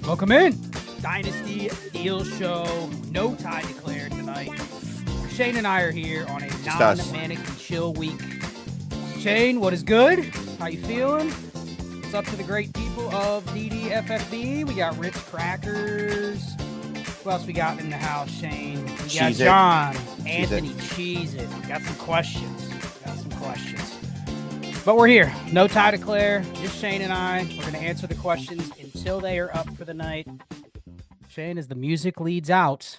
Welcome in. Dynasty Deal Show. No tie declared tonight. Shane and I are here on a non-Manic and Chill week. Shane, what is good? How you feeling? What's up to the great people of DDFFB? We got Ritz Crackers. Who else we got in the house, Shane? We got John, Anthony, Cheese-It. Got some questions. But we're here. No tie declare. Just Shane and I. We're going to answer the questions until they are up for the night. Shane, as the music leads out,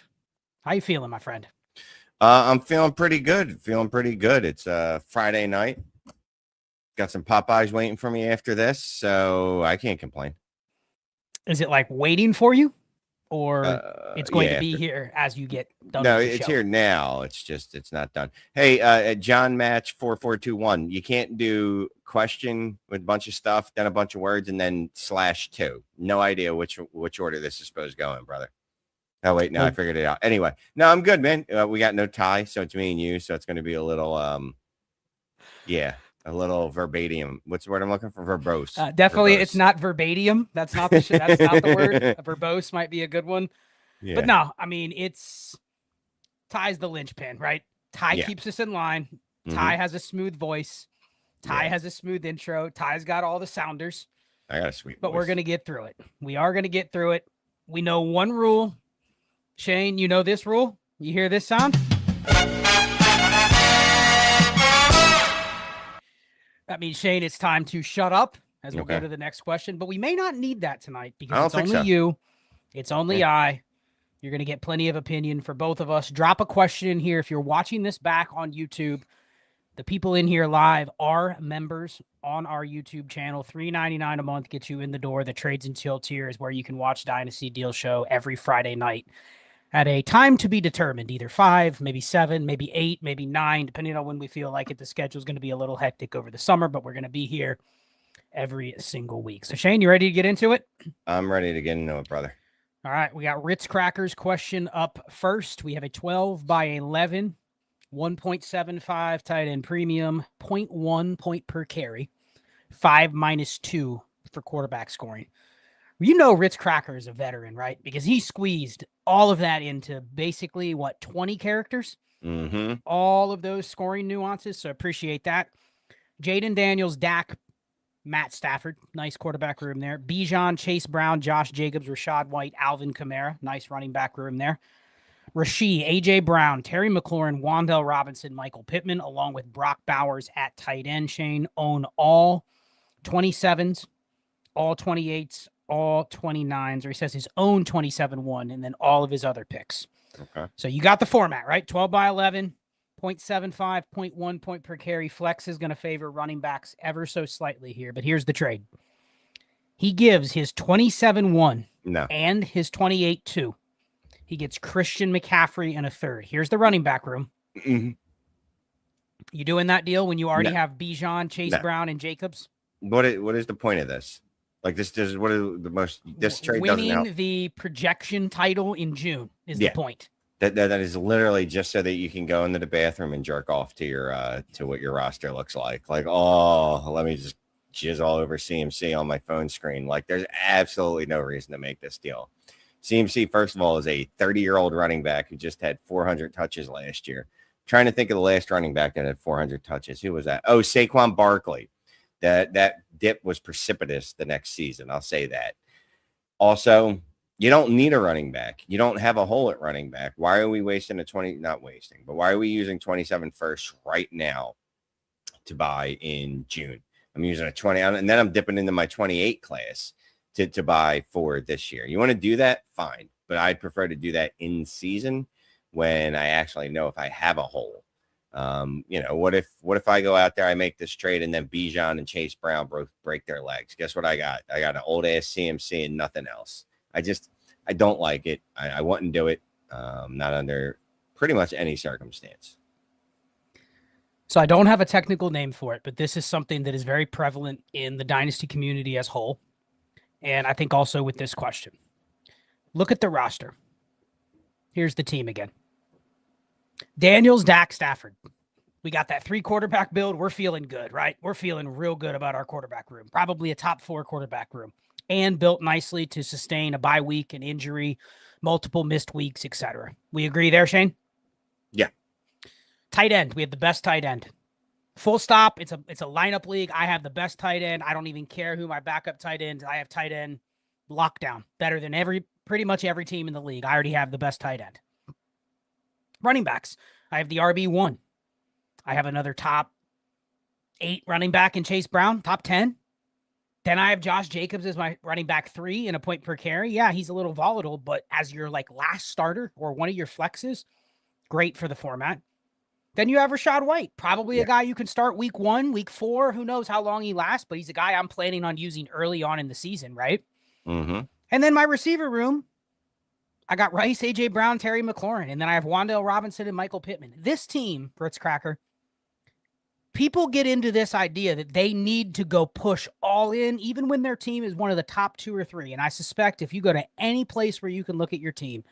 how you feeling, my friend? I'm feeling pretty good. It's Friday night. Got some Popeyes waiting for me after this, so I can't complain. Is it like waiting for you? Or it's going to be here as you get done? No, it's here now. It's not done. Hey, John Match 4421. You can't do question with a bunch of stuff, then a bunch of words, and then /2. No idea which order this is supposed to go in, brother. Oh wait, no, I figured it out. Anyway, no, I'm good, man. We got no tie, so it's me and you. So it's going to be a little, a little verbatim. What's the word I'm looking for? Verbose. Definitely, verbose. It's not verbatim. That's not the that's not the word. Verbose might be a good one. Yeah. But no, I mean, tie's the linchpin, right? Tie keeps us in line. Tie has a smooth voice. Tie has a smooth intro. Tie's got all the sounders. I got a sweet But voice. we're going to get through it. We are going to get through it. We know one rule. Shane, you know this rule? You hear this sound? That means, Shane, it's time to shut up as we'll go to the next question. But we may not need that tonight because it's only you. It's only I. You're going to get plenty of opinion for both of us. Drop a question in here. If you're watching this back on YouTube, the people in here live are members on our YouTube channel. $3.99 a month gets you in the door. The Trades and Chill tier is where you can watch Dynasty Deal Show every Friday night at a time to be determined, either 5, maybe 7, maybe 8, maybe 9, depending on when we feel like it. The schedule is going to be a little hectic over the summer, but we're going to be here every single week. So, Shane, you ready to get into it? I'm ready to get into it, brother. All right. We got Ritz Crackers question up first. We have a 12 by 11, 1.75 tight end premium, 0.1 point per carry, 5-2 for quarterback scoring. You know Ritz Cracker is a veteran, right? Because he squeezed all of that into basically, 20 characters? Mm-hmm. All of those scoring nuances, so appreciate that. Jaden Daniels, Dak, Matt Stafford, nice quarterback room there. Bijan, Chase Brown, Josh Jacobs, Rashad White, Alvin Kamara, nice running back room there. Rasheed, A.J. Brown, Terry McLaurin, Wan'Dale Robinson, Michael Pittman, along with Brock Bowers at tight end. Shane own all 27s, all 28s, all 29s, or he says his own 27-1, and then all of his other picks. Okay. So you got the format, right? 12 by 11, 0.75, 0.1 point per carry. Flex is going to favor running backs ever so slightly here, but here's the trade. He gives his 27-1 and his 28-2. He gets Christian McCaffrey in a third. Here's the running back room. Mm-hmm. You doing that deal when you already have Bijan, Chase Brown, and Jacobs? What is the point of this? Like this is what is the most this trade doesn't help. Winning the projection title in June is the point. That is literally just so that you can go into the bathroom and jerk off to your to what your roster looks like. Like, oh, let me just jizz all over CMC on my phone screen. Like, there's absolutely no reason to make this deal. CMC, first of all, is a 30-year-old running back who just had 400 touches last year. I'm trying to think of the last running back that had 400 touches. Who was that? Oh, Saquon Barkley. That dip was precipitous the next season. I'll say that. Also, you don't need a running back. You don't have a hole at running back. Why are we wasting why are we using 27 first right now to buy in June? I'm using a 20, and then I'm dipping into my 28 class to buy for this year. You want to do that? Fine. But I'd prefer to do that in season when I actually know if I have a hole. What if I go out there, I make this trade, and then Bijan and Chase Brown both break their legs? Guess what I got? I got an old ass CMC and nothing else. I don't like it. I wouldn't do it. Not under pretty much any circumstance. So I don't have a technical name for it, but this is something that is very prevalent in the Dynasty community as a whole. And I think also with this question. Look at the roster. Here's the team again. Daniels, Dak, Stafford. We got that 3-quarterback build. We're feeling good, right? We're feeling real good about our quarterback room. Probably a top 4 quarterback room. and built nicely to sustain a bye week, an injury, multiple missed weeks, etc. We agree there, Shane? Yeah. Tight end. We have the best tight end. Full stop. It's a lineup league. I have the best tight end. I don't even care who my backup tight end. I have tight end lockdown better than pretty much every team in the league. I already have the best tight end. Running backs. I have the RB1. I have another top 8 running back in Chase Brown, top 10. Then I have Josh Jacobs as my running back 3 in a point per carry. Yeah, he's a little volatile, but as your like last starter or one of your flexes, great for the format. Then you have Rachaad White, probably a guy you can start week 1, week 4. Who knows how long he lasts, but he's a guy I'm planning on using early on in the season, right? Mm-hmm. And then my receiver room, I got Rice, A.J. Brown, Terry McLaurin, and then I have Wan'Dale Robinson and Michael Pittman. This team, Ritz Cracker, people get into this idea that they need to go push all in, even when their team is one of the top 2 or 3. And I suspect if you go to any place where you can look at your team,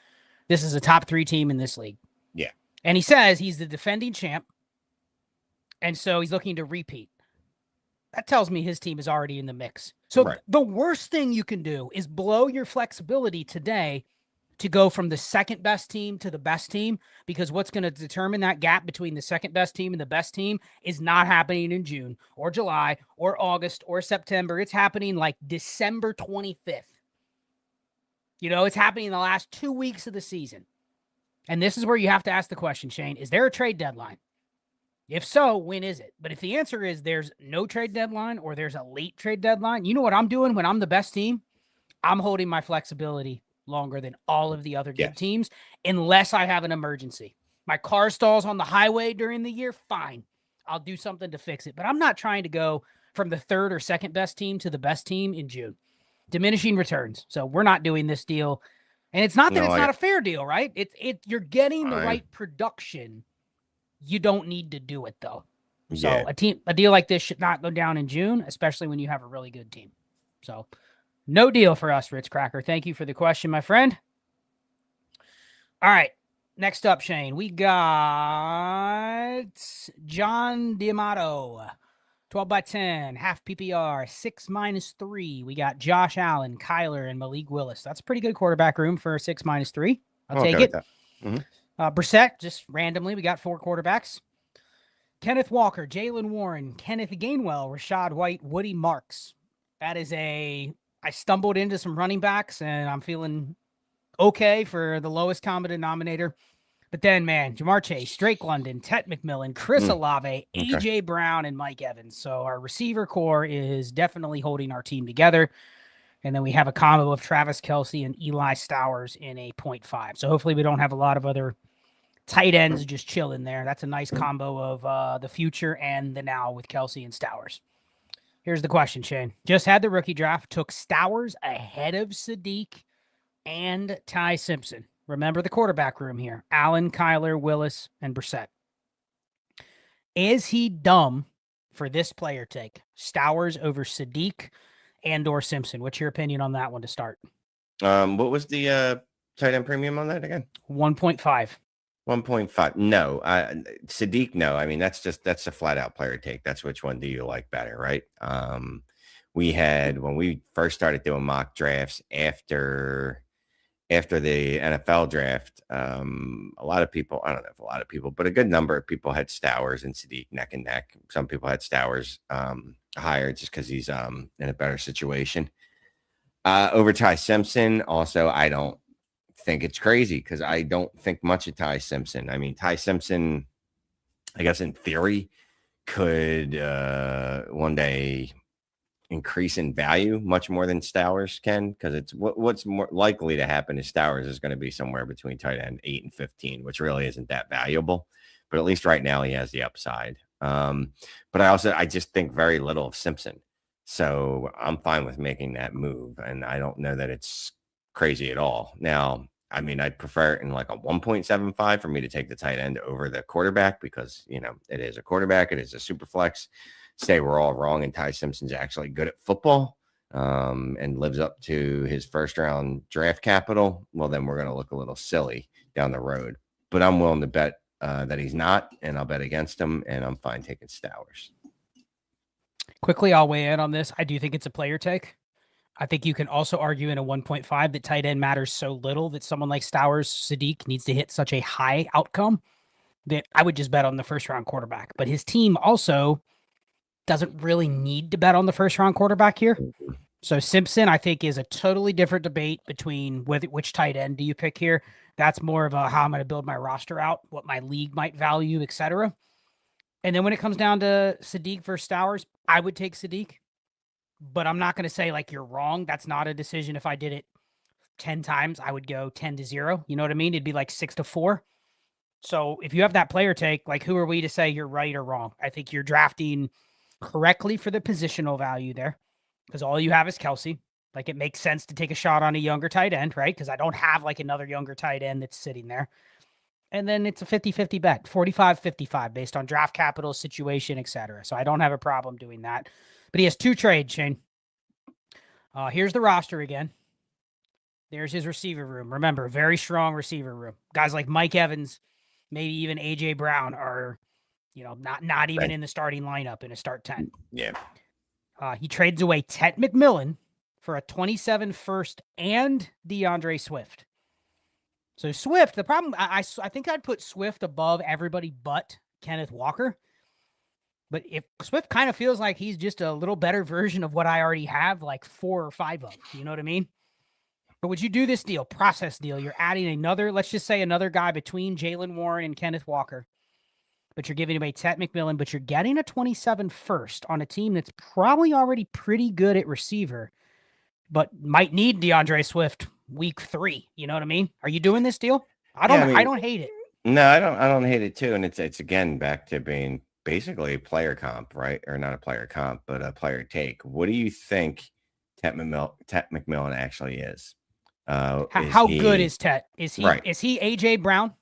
this is a top 3 team in this league. Yeah. And he says he's the defending champ, and so he's looking to repeat. That tells me his team is already in the mix. So the worst thing you can do is blow your flexibility today to go from the second best team to the best team, because what's going to determine that gap between the second best team and the best team is not happening in June or July or August or September. It's happening like December 25th. You know, it's happening in the last 2 weeks of the season. And this is where you have to ask the question, Shane, is there a trade deadline? If so, when is it? But if the answer is there's no trade deadline or there's a late trade deadline, you know what I'm doing when I'm the best team? I'm holding my flexibility longer than all of the other good teams, unless I have an emergency. My car stalls on the highway during the year, fine. I'll do something to fix it. But I'm not trying to go from the third or second best team to the best team in June. Diminishing returns. So we're not doing this deal. And it's not that it's not a fair deal, right? You're getting the right production. You don't need to do it though. So a deal like this should not go down in June, especially when you have a really good team. So no deal for us, Ritz Cracker. Thank you for the question, my friend. All right. Next up, Shane, we got John D'Amato. 12 by 10, half PPR, 6-3. We got Josh Allen, Kyler, and Malik Willis. That's pretty good quarterback room for 6-3. I'll take it. Brissett, just randomly, we got 4 quarterbacks. Kenneth Walker, Jalen Warren, Kenneth Gainwell, Rachaad White, Woody Marks. That is I stumbled into some running backs, and I'm feeling okay for the lowest common denominator. But then, man, Jamar Chase, Drake London, Tet McMillan, Chris Olave, A.J. Brown, and Mike Evans. So our receiver core is definitely holding our team together. And then we have a combo of Travis Kelce and Eli Stowers in a 0.5. So hopefully we don't have a lot of other tight ends just chilling there. That's a nice combo of the future and the now with Kelce and Stowers. Here's the question, Shane. Just had the rookie draft, took Stowers ahead of Sadiq and Ty Simpson. Remember the quarterback room here. Allen, Kyler, Willis, and Brissett. Is he dumb for this player take? Stowers over Sadiq and or Simpson. What's your opinion on that one to start? What was the tight end premium on that again? 1.5. 1.5. No. Sadiq, no. I mean, that's a flat out player take. That's which one do you like better, right? We had, when we first started doing mock drafts after the NFL draft, a lot of people, I don't know if a lot of people, but a good number of people had Stowers and Sadiq neck and neck. Some people had Stowers higher just because he's in a better situation. Over Ty Simpson, also, I don't think it's crazy because I don't think much of Ty Simpson. I mean, Ty Simpson, I guess in theory, could one day increase in value much more than Stowers can, because it's what's more likely to happen is Stowers is going to be somewhere between tight end 8 and 15, which really isn't that valuable, but at least right now he has the upside. But I just think very little of Simpson, so I'm fine with making that move, and I don't know that it's crazy at all. Now, I mean, I'd prefer it in like a 1.75 for me to take the tight end over the quarterback, because it is a quarterback, it is a super flex. Say we're all wrong and Ty Simpson's actually good at football and lives up to his first round draft capital, well, then we're going to look a little silly down the road. But I'm willing to bet that he's not, and I'll bet against him, and I'm fine taking Stowers. Quickly, I'll weigh in on this. I do think it's a player take. I think you can also argue in a 1.5 that tight end matters so little that someone like Stowers Sadiq needs to hit such a high outcome that I would just bet on the first round quarterback. But his team also doesn't really need to bet on the first round quarterback here. So Simpson, I think, is a totally different debate between which tight end do you pick here. That's more of a how I'm going to build my roster out, what my league might value, etc. And then when it comes down to Sadiq versus Stowers, I would take Sadiq. But I'm not going to say like you're wrong. That's not a decision. If I did it 10 times, I would go 10-0. You know what I mean? It'd be like 6-4. So if you have that player take, like, who are we to say you're right or wrong? I think you're drafting correctly for the positional value there because all you have is Kelsey. Like, it makes sense to take a shot on a younger tight end, right? Because I don't have like another younger tight end that's sitting there. And then it's a 50-50 bet, 45-55 based on draft capital, situation, etc. So I don't have a problem doing that. But he has 2 trades, Shane. Here's the roster again. There's his receiver room. Remember, very strong receiver room. Guys like Mike Evans, maybe even A.J. Brown are, not even in the starting lineup in a start 10. Yeah. He trades away Tet McMillan for a 27 first and DeAndre Swift. So Swift, the problem, I think I'd put Swift above everybody but Kenneth Walker. But if Swift kind of feels like he's just a little better version of what I already have, like 4 or 5 of, you know what I mean? But would you do this deal, process deal? You're adding another, let's just say another guy between Jalen Warren and Kenneth Walker, but you're giving away Tet McMillan, but you're getting a 27 first on a team that's probably already pretty good at receiver, but might need DeAndre Swift week 3. You know what I mean? Are you doing this deal? I don't hate it. No, I don't hate it too. And it's again back to being basically player comp, right? Or not a player comp, but a player take. What do you think Tet McMillan actually is? How good is Tet? Is he right. Is he AJ Brown?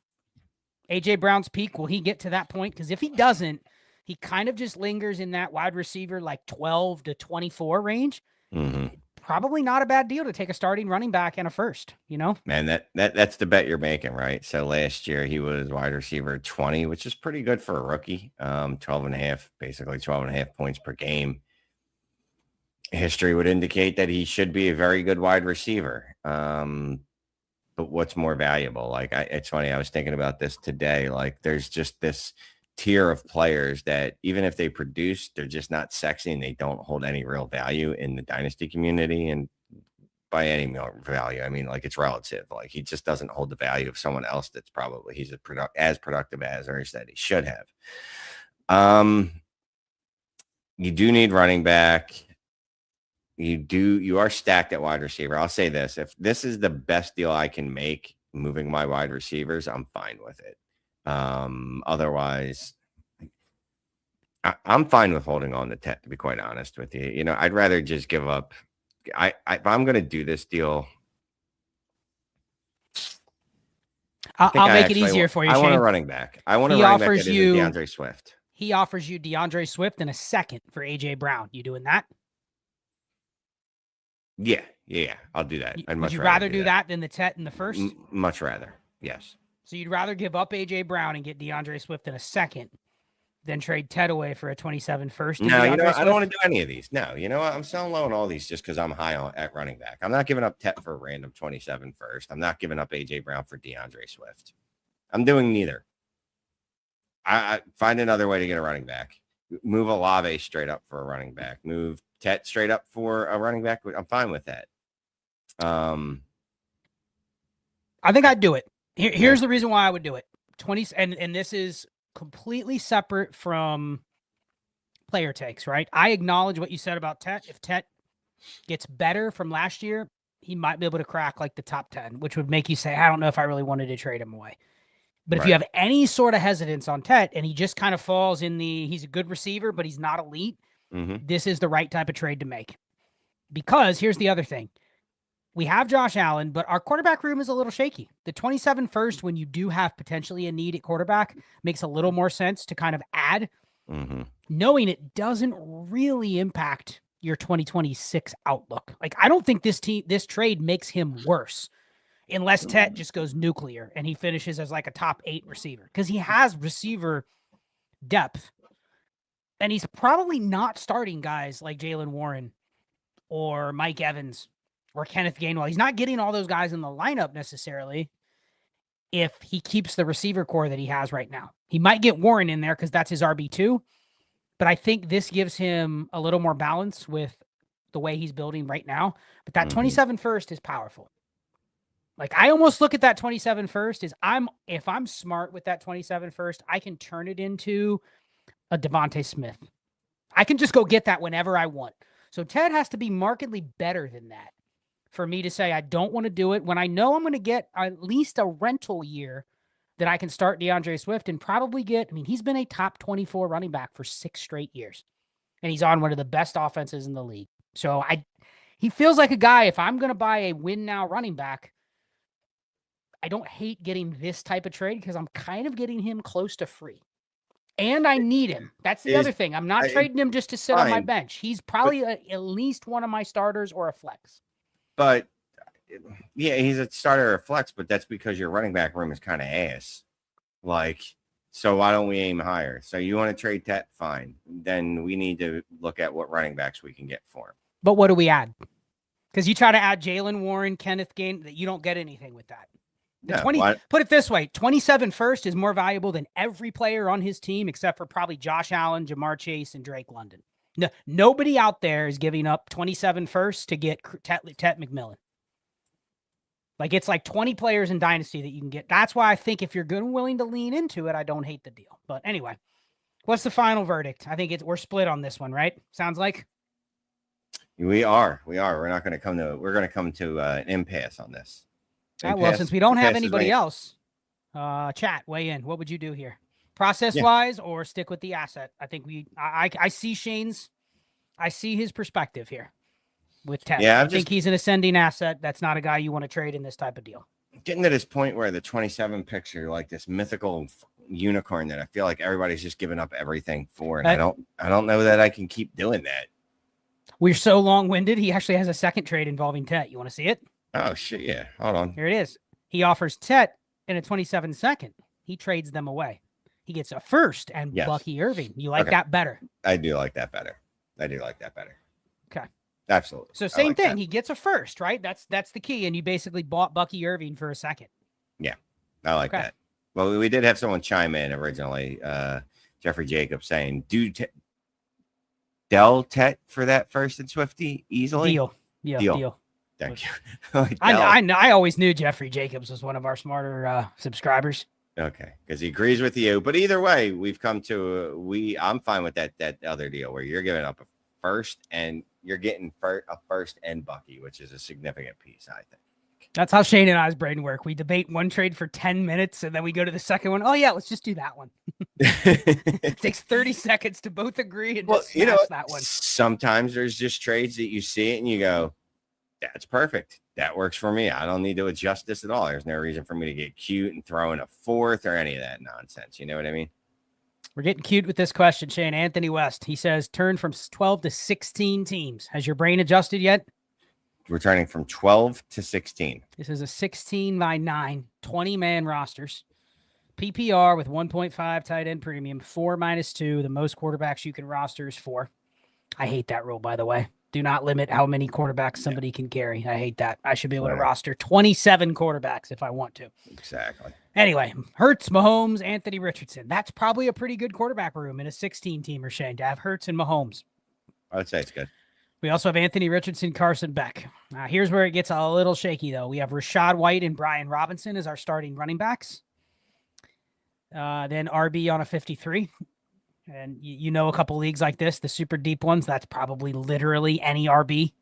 AJ Brown's peak? Will he get to that point? Because if he doesn't, he kind of just lingers in that wide receiver like 12 to 24 range. Mm-hmm. Probably not a bad deal to take a starting running back and a first, Man, that's the bet you're making, right? So last year he was wide receiver 20, which is pretty good for a rookie. 12.5 points per game. History would indicate that he should be a very good wide receiver. But what's more valuable? Like, it's funny. I was thinking about this today. Like, there's just this tier of players that even if they produce, they're just not sexy and they don't hold any real value in the dynasty community. And by any value, I mean, like, it's relative. Like, he just doesn't hold the value of someone else that's probably he's as productive as or that he should have. You do need running back. You are stacked at wide receiver. I'll say this: if this is the best deal I can make moving my wide receivers, I'm fine with it. Otherwise, I'm fine with holding on to Tet, to be quite honest with you. I'd rather just give up. If I'm going to do this deal, I'll make it easier for you, Shane. I want a running back. I want a running back that isn't DeAndre Swift. He offers you DeAndre Swift and a second for AJ Brown. You doing that? Yeah, I'll do that. Would you rather do that than the Tet in the first? Much rather, yes. So you'd rather give up AJ Brown and get DeAndre Swift in a second than trade Tet away for a 27 first? No, I don't want to do any of these. No, you know what? I'm selling low on all these just because I'm high at running back. I'm not giving up Tet for a random 27 first. I'm not giving up AJ Brown for DeAndre Swift. I'm doing neither. I find another way to get a running back. Move Olave straight up for a running back. Move Tet straight up for a running back. I'm fine with that. I think I'd do it. Here's the reason why I would do it. And this is completely separate from player takes, right? I acknowledge what you said about Tet. If Tet gets better from last year, he might be able to crack like the top 10, which would make you say, I don't know if I really wanted to trade him away. But if you have any sort of hesitance on Tet and he just kind of falls in he's a good receiver, but he's not elite, this is the right type of trade to make. Because here's the other thing. We have Josh Allen, but our quarterback room is a little shaky. The 27 first, when you do have potentially a need at quarterback, makes a little more sense to kind of add, knowing it doesn't really impact your 2026 outlook. Like, I don't think this trade makes him worse unless Tet just goes nuclear and he finishes as like a top 8 receiver, because he has receiver depth and he's probably not starting guys like Jalen Warren or Mike Evans or Kenneth Gainwell. He's not getting all those guys in the lineup necessarily if he keeps the receiver core that he has right now. He might get Warren in there because that's his RB2, but I think this gives him a little more balance with the way he's building right now. But that 27 first is powerful. Like, I almost look at that 27 first as if I'm smart with that 27 first, I can turn it into a Devontae Smith. I can just go get that whenever I want. So Ted has to be markedly better than that for me to say I don't want to do it when I know I'm going to get at least a rental year that I can start DeAndre Swift and probably get. I mean, he's been a top 24 running back for 6 straight years, and he's on one of the best offenses in the league. So he feels like a guy, if I'm going to buy a win now running back, I don't hate getting this type of trade because I'm kind of getting him close to free. And I need him. That's the other thing. I'm not trading him just to sit on my bench. He's probably at least one of my starters or a flex. But, yeah, he's a starter or a flex, but that's because your running back room is kind of ass. Like, so why don't we aim higher? So you want to trade Tet? Fine. Then we need to look at what running backs we can get for him. But what do we add? Because you try to add Jalen Warren, Kenneth Gain, that you don't get anything with that. Put it this way, 27 first is more valuable than every player on his team except for probably Josh Allen, Jamar Chase, and Drake London. No, nobody out there is giving up 27 first to get Tet McMillan. Like, it's like 20 players in Dynasty that you can get. That's why I think if you're good and willing to lean into it, I don't hate the deal. But anyway, what's the final verdict? I think we're split on this one, right? Sounds like we are. We're not going to come to. We're going to come to an impasse on this. Well, since we don't have anybody else, chat, weigh in. What would you do here? Process-wise or stick with the asset? I think I see I see his perspective here with Ted. Yeah, I think he's an ascending asset. That's not a guy you want to trade in this type of deal. Getting to this point where the 27 picture, like this mythical unicorn that I feel like everybody's just giving up everything for. And I don't know that I can keep doing that. We're so long-winded. He actually has a second trade involving Tet. You want to see it? Oh, shit, yeah. Hold on. Here it is. He offers Tet in a 27 second. He trades them away. He gets a first and Bucky Irving. You like that better? I do like that better. Okay. Absolutely. So same thing. He gets a first, right? That's the key. And you basically bought Bucky Irving for a second. Yeah. I like that. Well, we did have someone chime in originally. Jeffrey Jacobs saying, Dell Tet for that first and Swifty easily? Deal. Thank you. I always knew Jeffrey Jacobs was one of our smarter subscribers. Okay, because he agrees with you. But either way, we've come to I'm fine with that other deal where you're giving up a first and you're getting a first and Bucky, which is a significant piece, I think. That's how Shane and I's brain work. We debate one trade for 10 minutes and then we go to the second one. Oh, yeah, let's just do that one. It takes 30 seconds to both agree and just smash that one. Sometimes there's just trades that you see it and you go, that's perfect. That works for me. I don't need to adjust this at all. There's no reason for me to get cute and throw in a fourth or any of that nonsense. You know what I mean? We're getting cute with this question, Shane. Anthony West, he says, turn from 12 to 16 teams. Has your brain adjusted yet? We're turning from 12 to 16. This is a 16 by 9, 20-man rosters. PPR with 1.5 tight end premium, 4 - 2. The most quarterbacks you can roster is 4. I hate that rule, by the way. Do not limit how many quarterbacks somebody can carry. I hate that. I should be able to roster 27 quarterbacks if I want to. Exactly. Anyway, Hurts, Mahomes, Anthony Richardson. That's probably a pretty good quarterback room in a 16-teamer, Shane, to have Hurts and Mahomes. I would say it's good. We also have Anthony Richardson, Carson Beck. Here's where it gets a little shaky, though. We have Rashad White and Brian Robinson as our starting running backs. Then RB on a 53. And you know a couple leagues like this, the super deep ones, that's probably literally any RB.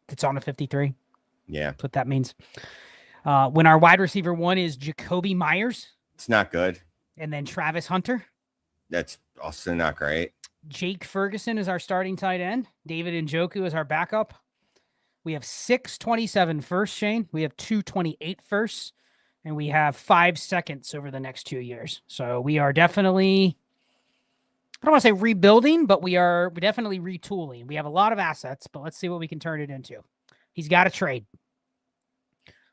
It's on a 53. Yeah. That's what that means. When our wide receiver 1 is Jacoby Myers. It's not good. And then Travis Hunter. That's also not great. Jake Ferguson is our starting tight end. David Njoku is our backup. We have 627 first, Shane. We have 228 first. And we have 5 seconds over the next 2 years. So we are definitely, I don't want to say rebuilding, but we are definitely retooling. We have a lot of assets, but let's see what we can turn it into. He's got to trade.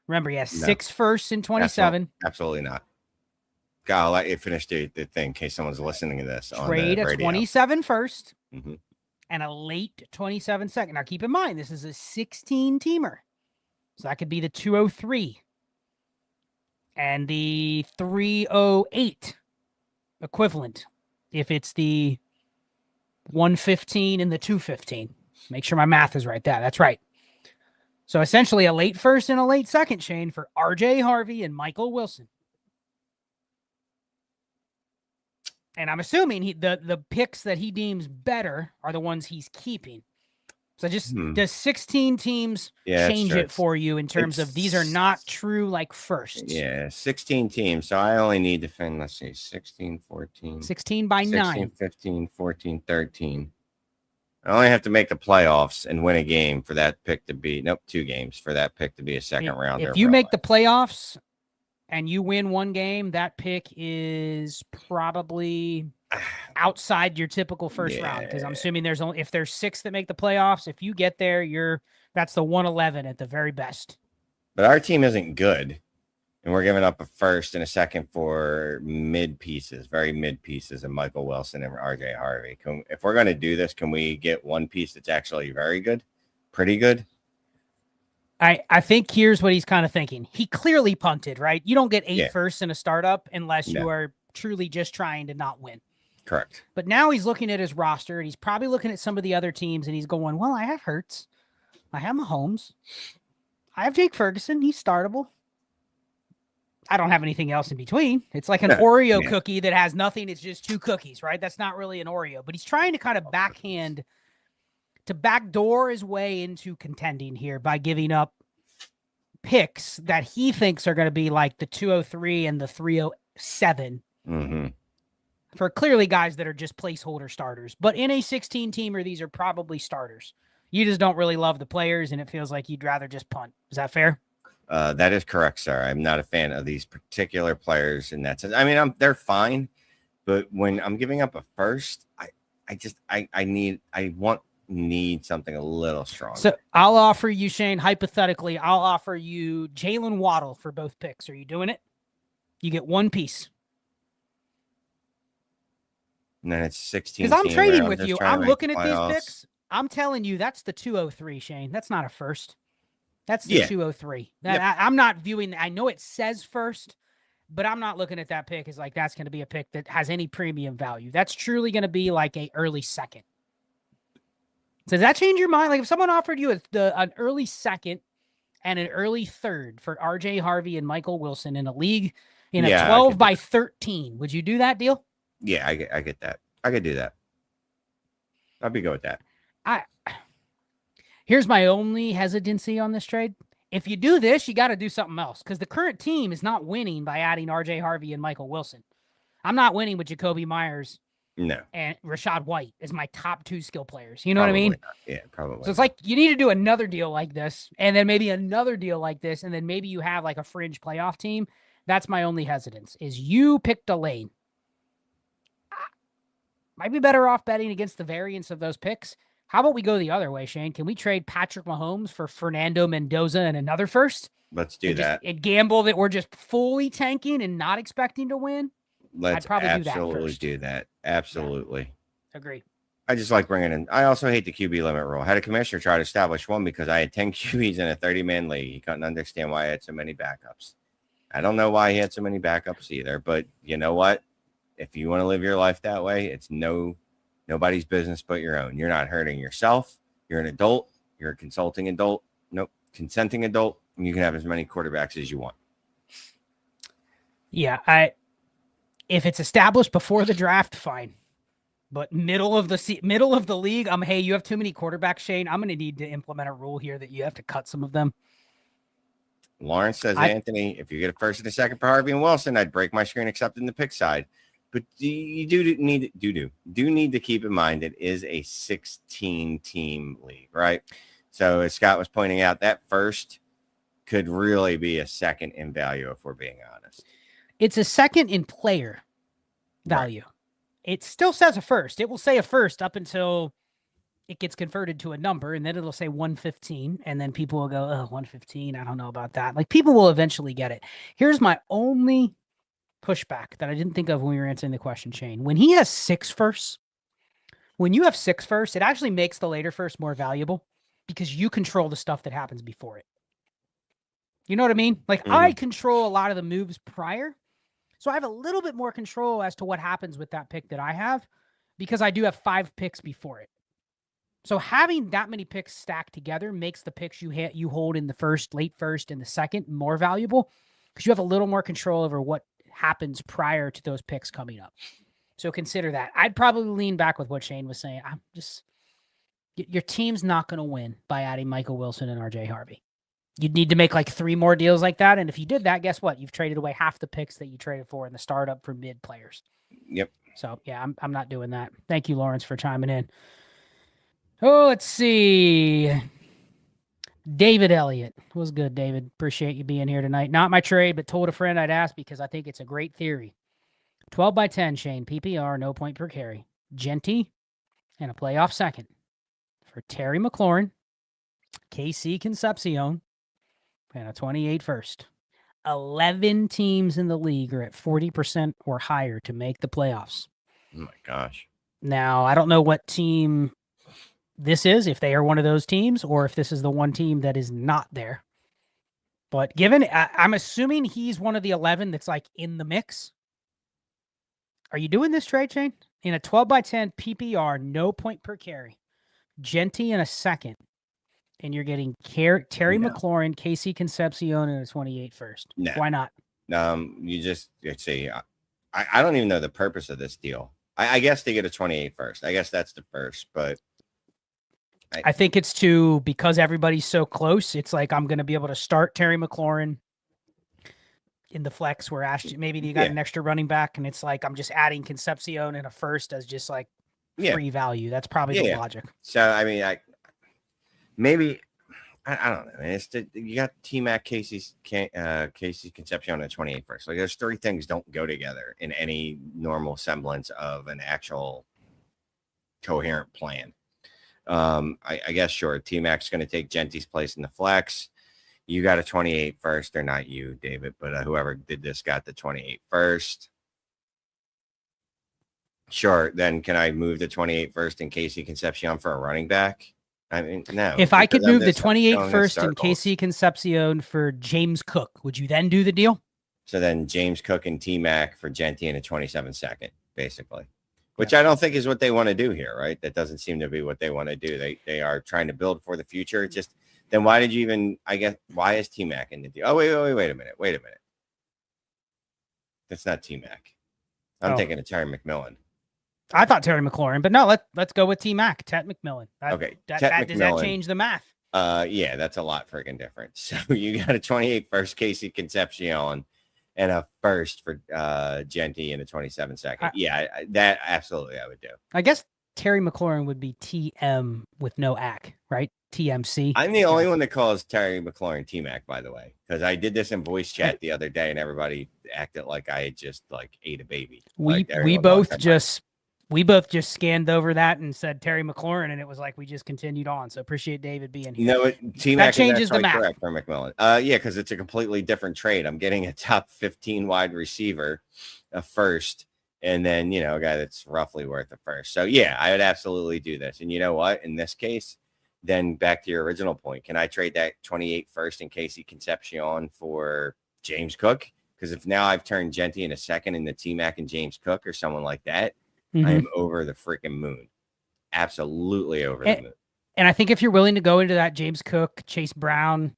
Remember, he has 6 firsts in 27. Absolutely not. God, I'll let you finish the thing in case someone's listening to this. Trade a 27 first and a late 27 second. Now, keep in mind, this is a 16-teamer. So that could be the 203 and the 308 equivalent if it's the 115 and the 215. Make sure my math is right there. That's right. So essentially a late first and a late second, Shane, for RJ Harvey and Michael Wilson. And I'm assuming the picks that he deems better are the ones he's keeping. So just does 16 teams change it for you in terms of these are not true like firsts? Yeah, 16 teams. So I only need to defend, let's see, 16, 14. 16 by 9. 16, 15, 14, 13. I only have to make the playoffs and win a game for that pick to be, 2 games for that pick to be a second rounder. If you make the playoffs and you win one game, that pick is probably outside your typical first round, because I'm assuming there's only, if there's 6 that make the playoffs, if you get there, that's the 111 at the very best. But our team isn't good, and we're giving up a first and a second for mid pieces, very mid pieces, of Michael Wilson and RJ Harvey. If we're going to do this, can we get one piece that's actually very good, pretty good? I think here's what he's kind of thinking. He clearly punted, right? You don't get 8 firsts in a startup unless you are truly just trying to not win. Correct. But now he's looking at his roster, and he's probably looking at some of the other teams, and he's going, well, I have Hurts. I have Mahomes. I have Jake Ferguson. He's startable. I don't have anything else in between. It's like an Oreo cookie that has nothing. It's just 2 cookies, right? That's not really an Oreo. But he's trying to kind of backdoor his way into contending here by giving up picks that he thinks are going to be like the 203 and the 307 for clearly guys that are just placeholder starters. But in a 16-teamer, these are probably starters. You just don't really love the players, and it feels like you'd rather just punt. Is that fair? That is correct, sir. I'm not a fan of these particular players in that sense. I mean, they're fine, but when I'm giving up a first, I need something a little stronger. So I'll offer you, Shane, hypothetically, I'll offer you Jalen Waddle for both picks. Are you doing it? You get one piece. And then it's 16. Because I'm trading with you. I'm looking at these picks. I'm telling you, that's the 203, Shane. That's not a first. That's the 203. I'm not viewing. I know it says first, but I'm not looking at that pick as like that's going to be a pick that has any premium value. That's truly going to be like a early second. So does that change your mind? Like if someone offered you an early second and an early third for RJ Harvey and Michael Wilson in a league in a 12 by 13, would you do that deal? Yeah, I get that. I could do that. I'd be good with that. Here's my only hesitancy on this trade. If you do this, you got to do something else, because the current team is not winning by adding RJ Harvey and Michael Wilson. I'm not winning with Jacoby Myers and Rashad White as my top 2 skill players. You know what I mean? Not. Yeah, probably. So it's like you need to do another deal like this, and then maybe another deal like this, and then maybe you have like a fringe playoff team. That's my only hesitance, is you picked a lane. Might be better off betting against the variance of those picks. How about we go the other way, Shane? Can we trade Patrick Mahomes for Fernando Mendoza and another first? Let's do that. And gamble that we're just fully tanking and not expecting to win? Let's absolutely do that. Absolutely. Yeah. Agree. I just like bringing in. I also hate the QB limit rule. I had a commissioner try to establish one because I had 10 QBs in a 30-man league. He couldn't understand why I had so many backups. I don't know why he had so many backups either, but you know what? If you want to live your life that way, it's nobody's business but your own. You're not hurting yourself. You're an adult. You're a consenting adult. And you can have as many quarterbacks as you want. Yeah, if it's established before the draft, fine. But middle of the league, hey, you have too many quarterbacks, Shane. I'm going to need to implement a rule here that you have to cut some of them. Lawrence says, Anthony, if you get a first and a second for Harvey and Wilson, I'd break my screen except in the pick side. But you do need to keep in mind it is a 16-team league, right? So as Scott was pointing out, that first could really be a second in value if we're being honest. It's a second in player value. Right. It still says a first. It will say a first up until it gets converted to a number, and then it'll say 115, and then people will go, oh, 115, I don't know about that. Like, people will eventually get it. Here's my only pushback that I didn't think of when we were answering the question, Shane. When he has 6 firsts, when you have 6 first, it actually makes the later first more valuable because you control the stuff that happens before it. You know what I mean? Like I control a lot of the moves prior. So I have a little bit more control as to what happens with that pick that I have because I do have 5 picks before it. So having that many picks stacked together makes the picks you hold in the first, late first, and the second more valuable because you have a little more control over what happens prior to those picks coming up. So consider that. I'd probably lean back with what Shane was saying. I'm just, your team's not going to win by adding Michael Wilson and RJ Harvey. You'd need to make like 3 more deals like that. And if you did that, guess what? You've traded away half the picks that you traded for in the startup for mid players. Yep. So yeah, I'm not doing that. Thank you, Lawrence, for chiming in. Oh, let's see. David Elliott. Was good, David. Appreciate you being here tonight. Not my trade, but told a friend I'd ask because I think it's a great theory. 12 by 10, Shane. PPR, no point per carry. Genty and a playoff second for Terry McLaurin, KC Concepcion, and a 28 first. 11 teams in the league are at 40% or higher to make the playoffs. Oh my gosh. Now, I don't know what team this is, if they are one of those teams, or if this is the one team that is not there. But given, I'm assuming he's one of the 11 that's like in the mix. Are you doing this trade, Shane? In a 12 by 10 PPR, no point per carry. Genty in a second. And you're getting Terry McLaurin, KC Concepcion, and a 28 first. No. Why not? You just, let's see. I don't even know the purpose of this deal. I guess they get a 28 first. I guess that's the first, but I think it's because everybody's so close. It's like I'm going to be able to start Terry McLaurin in the flex where Ashton, maybe you got an extra running back, and it's like I'm just adding Concepcion and a first as just like free value. That's probably the logic. So I mean, I don't know. You got T-Mac, Casey Concepcion at 28 first. Like those 3 things don't go together in any normal semblance of an actual coherent plan. I guess sure. T-Mac's going to take Genty's place in the flex. You got a 28 first, or not you, David, but whoever did this got the 28 first. Sure. Then can I move the 28 first in KC Concepcion for a running back? I mean, no. If I could move the 28 first in KC Concepcion for James Cook, would you then do the deal? So then James Cook and T-Mac for Genty in a 27 second, basically. Which I don't think is what they want to do here, right? That doesn't seem to be what they want to do. They are trying to build for the future. Just then why did you even, I guess, why is T-Mac in the deal? Oh, wait a minute. That's not T-Mac. I'm thinking of Terry McMillan. I thought Terry McLaurin, but no, let's go with T-Mac, Tet McMillan. Okay. Does that change the math? Yeah, that's a lot freaking different. So you got a 28 first KC Concepcion and a first for Genty in a 27 second. That absolutely I would do. I guess Terry McLaurin would be TM with no AC, right? TMC. I'm the only one that calls Terry McLaurin T-Mac, by the way, because I did this in voice chat the other day and everybody acted like I had just like ate a baby. We both just scanned over that and said Terry McLaurin, and it was like we just continued on. So appreciate David being here. You know what? T-Mac that changes the math for McMillan. Yeah, because it's a completely different trade. I'm getting a top 15 wide receiver, a first, and then a guy that's roughly worth a first. So yeah, I would absolutely do this. And you know what? In this case, then back to your original point, can I trade that 28 first in KC Concepcion for James Cook? Because if now I've turned Genty in a second into T-Mac and James Cook or someone like that, I am over the freaking moon. Absolutely over the moon. And I think if you're willing to go into that James Cook, Chase Brown,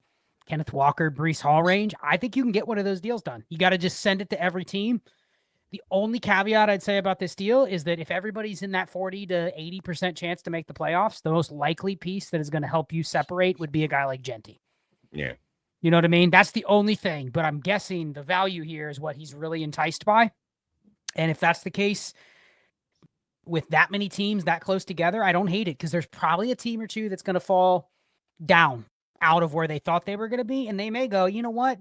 Kenneth Walker, Breece Hall range, I think you can get one of those deals done. You got to just send it to every team. The only caveat I'd say about this deal is that if everybody's in that 40 to 80% chance to make the playoffs, the most likely piece that is going to help you separate would be a guy like Genty. Yeah. You know what I mean? That's the only thing. But I'm guessing the value here is what he's really enticed by. And if that's the case, with that many teams that close together, I don't hate it because there's probably a team or two that's going to fall down out of where they thought they were going to be. And they may go, you know what?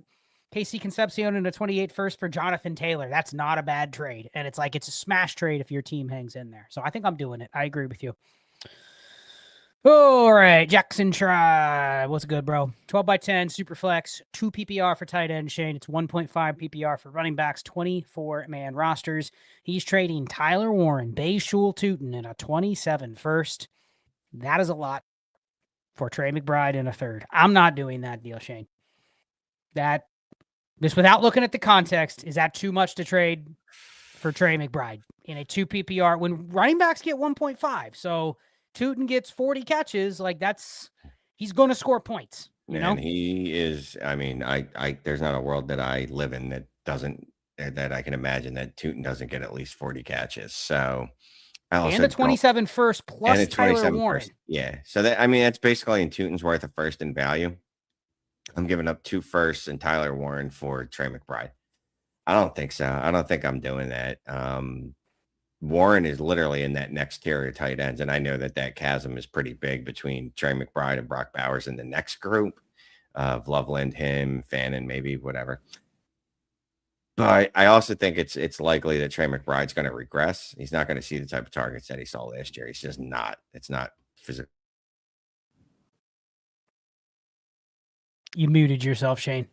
KC Concepcion and a 28 first for Jonathan Taylor. That's not a bad trade. And it's a smash trade if your team hangs in there. So I think I'm doing it. I agree with you. All right, Jackson Tribe. What's good, bro? 12 by 10, super flex, 2 PPR for tight end, Shane. It's 1.5 PPR for running backs, 24-man rosters. He's trading Tyler Warren, Bayshul Tootin, and a 27 first. That is a lot for Trey McBride in a third. I'm not doing that deal, Shane. That, just without looking at the context, is that too much to trade for Trey McBride in a 2 PPR when running backs get 1.5? So Tootin gets 40 catches, like he's going to score points. You know, and he is. I mean, I there's not a world that I live in that I can imagine that Tootin doesn't get at least 40 catches. So I also and a 27 first plus and a Tyler 27 Warren. first. Yeah. So that's basically in Tootin's worth of first in value. I'm giving up 2 firsts and Tyler Warren for Trey McBride. I don't think so. I don't think I'm doing that. Warren is literally in that next tier of tight ends, and I know that chasm is pretty big between Trey McBride and Brock Bowers in the next group of Loveland, him, Fannin, maybe whatever. But I also think it's likely that Trey McBride's going to regress. He's not going to see the type of targets that he saw last year. He's just not. It's not physical. You muted yourself, Shane.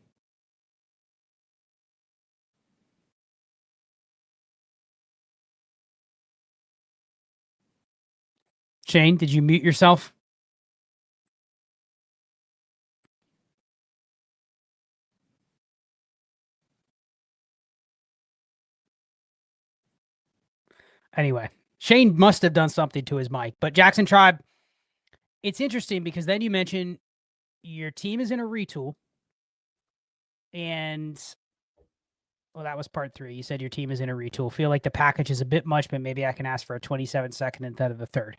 Shane, did you mute yourself? Anyway, Shane must have done something to his mic. But Jackson Tribe, it's interesting because then you mentioned your team is in a retool. And, well, that was part 3. You said your team is in a retool. Feel like the package is a bit much, but maybe I can ask for a 27-second instead of the third.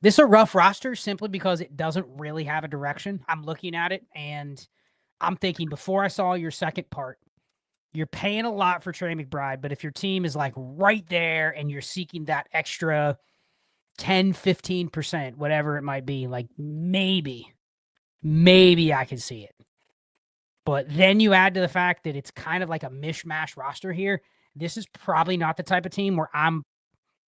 This is a rough roster simply because it doesn't really have a direction. I'm looking at it, and I'm thinking before I saw your second part, you're paying a lot for Trey McBride, but if your team is like right there and you're seeking that extra 10, 15%, whatever it might be, like maybe I can see it. But then you add to the fact that it's kind of like a mishmash roster here. This is probably not the type of team where I'm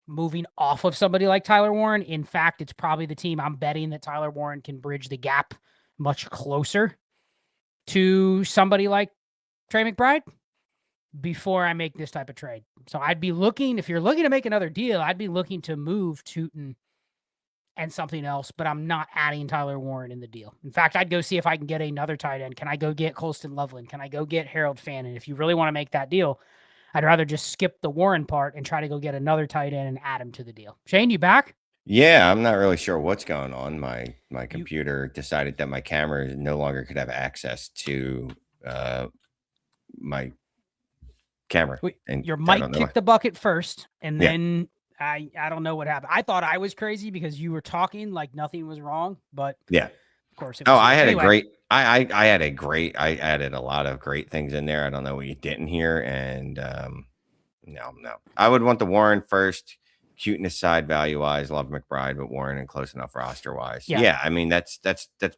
moving off of somebody like Tyler Warren. In fact, it's probably the team I'm betting that Tyler Warren can bridge the gap much closer to somebody like Trey McBride before I make this type of trade. So I'd be looking, if you're looking to make another deal, I'd be looking to move Tootin and something else, but I'm not adding Tyler Warren in the deal. In fact, I'd go see if I can get another tight end. Can I go get Colston Loveland? Can I go get Harold Fannin? If you really want to make that deal, I'd rather just skip the Warren part and try to go get another tight end and add him to the deal. Shane, you back? Yeah, I'm not really sure what's going on. My computer decided that my camera no longer could have access to my camera. And your mic kicked the bucket first, and then I don't know what happened. I thought I was crazy because you were talking like nothing was wrong, but yeah, of course. It was I had anyway. I added a lot of great things in there. I don't know what you didn't hear, and no, I would want the Warren first. Cuteness side value wise, love McBride, but Warren and close enough roster wise. Yeah, I mean that's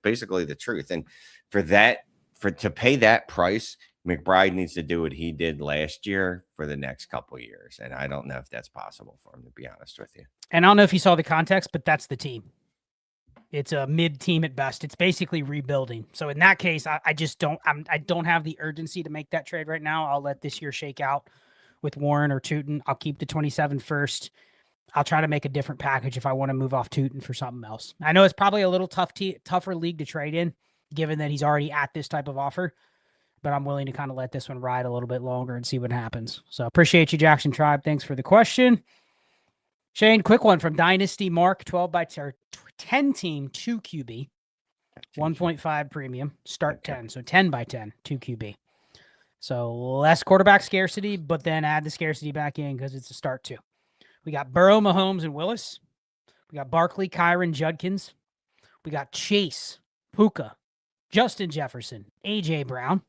basically the truth. And to pay that price, McBride needs to do what he did last year for the next couple of years. And I don't know if that's possible for him, to be honest with you. And I don't know if you saw the context, but that's the team. It's a mid team at best. It's basically rebuilding. So in that case, I just don't have the urgency to make that trade right now. I'll let this year shake out with Warren or Tootin. I'll keep the 27 first. I'll try to make a different package if I want to move off Tootin for something else. I know it's probably a little tougher league to trade in, given that he's already at this type of offer, but I'm willing to kind of let this one ride a little bit longer and see what happens. So appreciate you, Jackson Tribe. Thanks for the question. Shane, quick one from Dynasty Mark, 10 team, 2 QB, 1.5 premium, start 10. So 10 by 10, 2 QB. So less quarterback scarcity, but then add the scarcity back in because it's a start 2. We got Burrow, Mahomes, and Willis. We got Barkley, Kyron, Judkins. We got Chase, Puka, Justin Jefferson, A.J. Brown.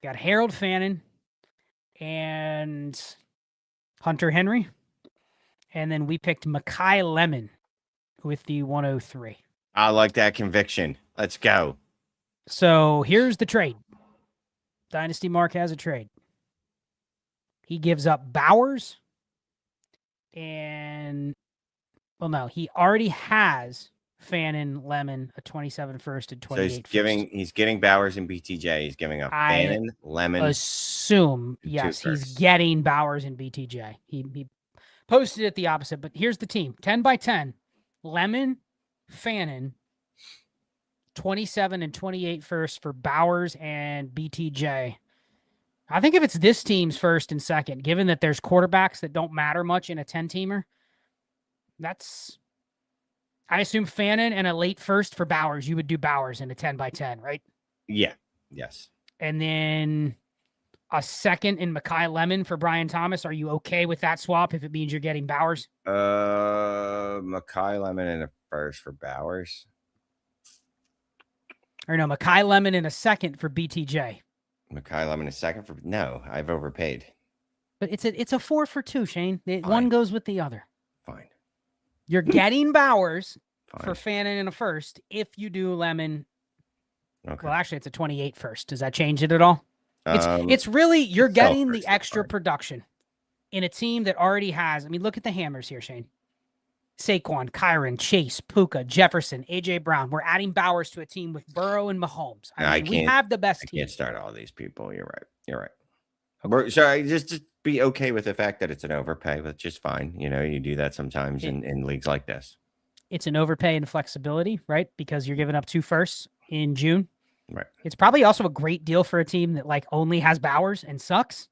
We got Harold Fannin and Hunter Henry. And then we picked Mekhi Lemon with the 103. I like that conviction. Let's go. So here's the trade. Dynasty Mark has a trade. He gives up Bowers and Well, no, he already has Fannin, Lemon, a 27 first and 28 So first. he's getting Bowers and BTJ. He's giving up Fannin, Lemon. Assume, yes, he's getting Bowers and BTJ. He posted it the opposite, but here's the team. 10 by 10. Lemon, Fannin, 27 and 28 first for Bowers and BTJ. I think if it's this team's first and second, given that there's quarterbacks that don't matter much in a 10-teamer, I assume Fannin and a late first for Bowers. You would do Bowers in a 10 by 10, right? Yeah. Yes. And then a second in Mekhi Lemon for Brian Thomas. Are you okay with that swap if it means you're getting Bowers? Mekhi Lemon and a first for Bowers. Or no, Mekhi Lemon in a second for BTJ. Mekhi Lemon a second for no. I've overpaid. But it's a 4 for 2, Shane. One goes with the other. Fine. You're getting Bowers for Fannin in a first if you do Lemon. Okay. Well, actually, it's a 28 first. Does that change it at all? It's really you're getting the extra production in a team that already has. I mean, look at the hammers here, Shane. Saquon, Kyron, Chase, Puka, Jefferson, AJ Brown. We're adding Bowers to a team with Burrow and Mahomes. We have the best team. I can't start all these people. You're right. Okay. So I just be okay with the fact that it's an overpay, which is fine. You know, you do that sometimes in leagues like this. It's an overpay and flexibility, right? Because you're giving up 2 firsts in June. Right. It's probably also a great deal for a team that like only has Bowers and sucks.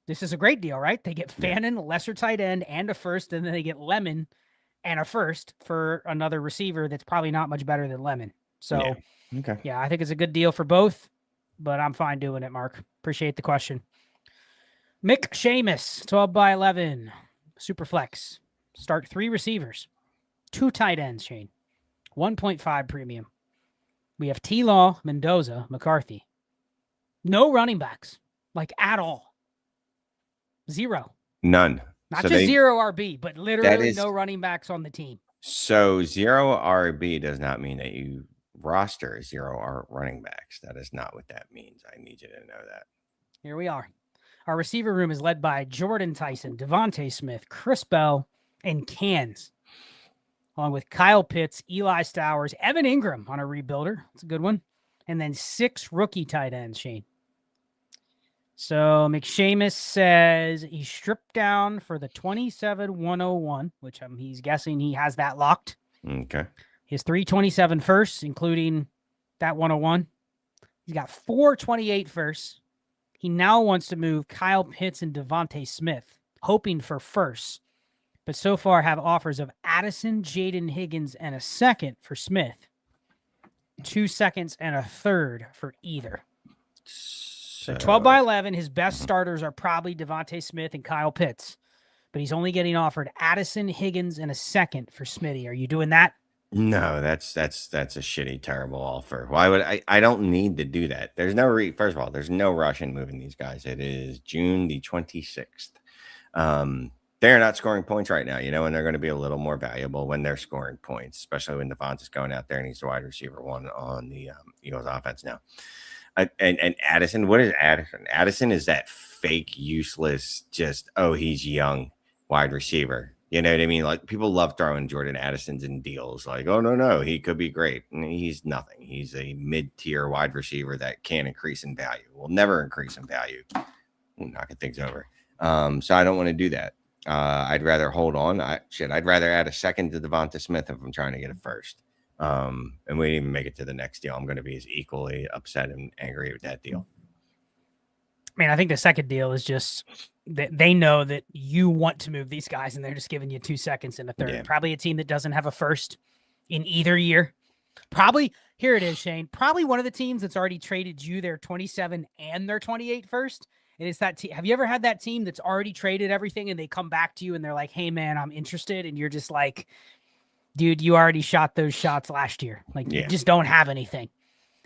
This is a great deal, right? They get Fannin, a lesser tight end, and a first, and then they get Lemon and a first for another receiver that's probably not much better than Lemon. So, yeah, I think it's a good deal for both, but I'm fine doing it, Mark. Appreciate the question. Mick Seamus, 12 by 11, super flex. Start 3 receivers, 2 tight ends, Shane, 1.5 premium. We have T-Law, Mendoza, McCarthy. No running backs, like at all. 0. None. Not just 0 RB, but literally no running backs on the team. So 0 RB does not mean that you roster 0 running backs. That is not what that means. I need you to know that. Here we are. Our receiver room is led by Jordan Tyson, Devontae Smith, Chris Bell, and Cans, along with Kyle Pitts, Eli Stowers, Evan Ingram on a rebuilder. That's a good one. And then 6 rookie tight ends, Shane. So McShamus says he stripped down for the 27-101, which he's guessing he has that locked. Okay. His 327 firsts, including that 101. He's got 428 firsts. He now wants to move Kyle Pitts and Devontae Smith, hoping for firsts, but so far have offers of Addison, Jaden Higgins, and a second for Smith, 2 seconds and a third for either. So 12 by 11, his best starters are probably Devontae Smith and Kyle Pitts, but he's only getting offered Addison, Higgins, and a second for Smitty. Are you doing that? No, that's a shitty, terrible offer. Why would I don't need to do that. There's no first of all, there's no rush in moving these guys. It is June the 26th. They're not scoring points right now, and they're going to be a little more valuable when they're scoring points, especially when Devontae's going out there and he's the wide receiver 1 on the Eagles offense now. And Addison, what is Addison? Addison is that fake, useless, just, he's young wide receiver. You know what I mean? Like, people love throwing Jordan Addisons in deals. Like, oh, no, he could be great. And he's nothing. He's a mid-tier wide receiver that can't increase in value. Will never increase in value. Knocking things over. So I don't want to do that. I'd rather hold on. I'd rather add a second to Devonta Smith if I'm trying to get a first. And we didn't even make it to the next deal. I'm going to be as equally upset and angry with that deal. I mean, I think the second deal is just that they know that you want to move these guys, and they're just giving you 2 seconds and a third. Yeah. Probably a team that doesn't have a first in either year. Probably, here it is, Shane. Probably one of the teams that's already traded you their 27 and their 28 first. And it's that team. Have you ever had that team that's already traded everything and they come back to you and they're like, hey, man, I'm interested. And you're just like, dude, you already shot those shots last year. Like, you just don't have anything.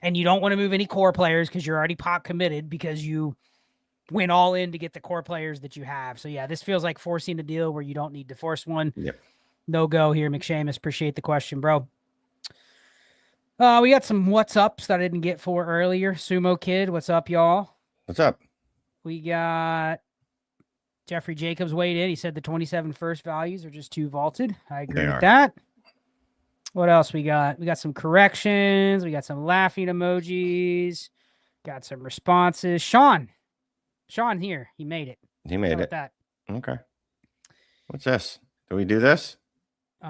And you don't want to move any core players because you're already pot committed because you went all in to get the core players that you have. So, yeah, this feels like forcing a deal where you don't need to force one. Yep. No go here, McShamus. Appreciate the question, bro. We got some what's ups that I didn't get for earlier. Sumo Kid, what's up, y'all? What's up? We got Jeffrey Jacobs weighed in. He said the 27 first values are just too vaulted. I agree with that. What else we got? We got some corrections. We got some laughing emojis. Got some responses. Sean here. He made it. He made it. That. Okay. What's this? Do we do this?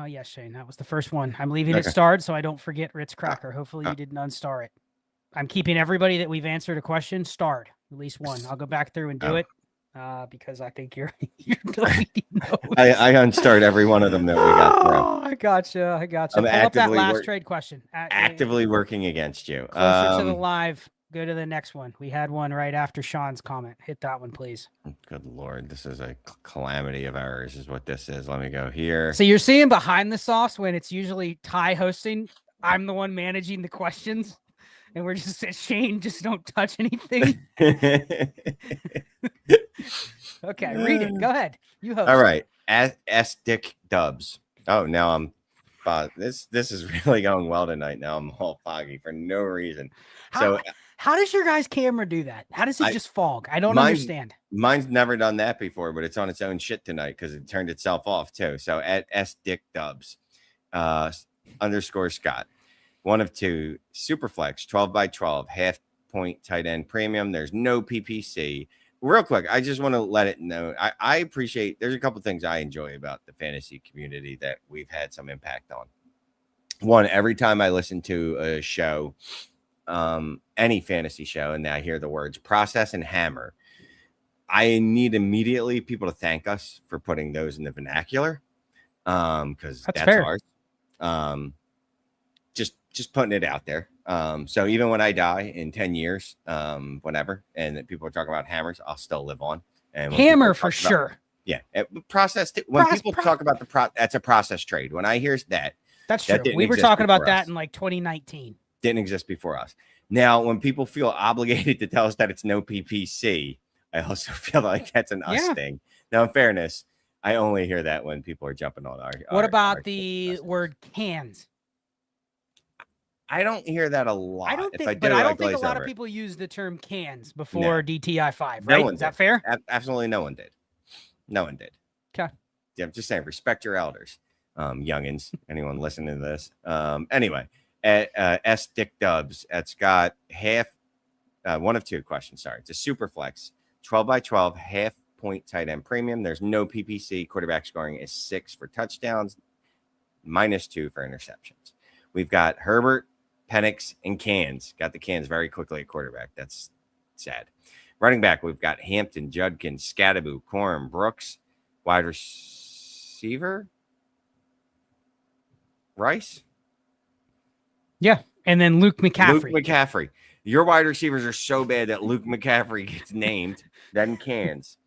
Yes, Shane. That was the first one. I'm leaving it starred so I don't forget Ritz Cracker. Hopefully you didn't unstar it. I'm keeping everybody that we've answered a question starred. At least one. I'll go back through and do it because I think you're deleting those. I unstarred every one of them that we got through. Oh, I gotcha. Pull up that last trade question. Actively working against you. Closer to the live. Go to the next one. We had one right after Sean's comment. Hit that one, please. Good Lord. This is a calamity of errors is what this is. Let me go here. So you're seeing behind the sauce when it's usually Ty hosting. I'm the one managing the questions. And we're just Shane, just don't touch anything. Okay, read it. Go ahead. You host. All right. Dick Dubs. Oh, now I'm this is really going well tonight. Now I'm all foggy for no reason. How does your guys' camera do that? How does it just fog? I don't understand. Mine's never done that before, but it's on its own shit tonight because it turned itself off too. So at Dick Dubs _ Scott. 1 of 2 Superflex 12x12 half point tight end premium. There's no PPC. Real quick, I just want to let it know. I appreciate there's a couple things I enjoy about the fantasy community that we've had some impact on. One, every time I listen to a show, any fantasy show, and I hear the words process and hammer, I need immediately people to thank us for putting those in the vernacular. Because that's fair. Ours. Just putting it out there. So even when I die in 10 years, whenever, and people are talking about hammers, I'll still live on. And hammer for sure. Yeah. Process. When people talk about that's a process trade. When I hear that, that's true. We were talking about that in like 2019. Didn't exist before us. Now, when people feel obligated to tell us that it's no PPC, I also feel like that's an us thing. Now, in fairness, I only hear that when people are jumping on our. What about the word cans? I don't hear that a lot. I don't think a lot of people use the term cans before DTI5, right? Is that fair? Absolutely no one did. No one did. Okay. Yeah, I'm just saying, respect your elders, youngins, anyone listening to this. Anyway, at Dick Dubs, it's got 1 of 2 questions. Sorry. It's a super flex, 12x12, half point tight end premium. There's no PPC. Quarterback scoring is 6 for touchdowns, -2 for interceptions. We've got Herbert, Penix, and Cans. Got the Cans very quickly at quarterback. That's sad. Running back, we've got Hampton, Judkins, Scadaboo, Corum, Brooks. Wide receiver, Rice. Yeah, and then Luke McCaffrey. Your wide receivers are so bad that Luke McCaffrey gets named, then Cans.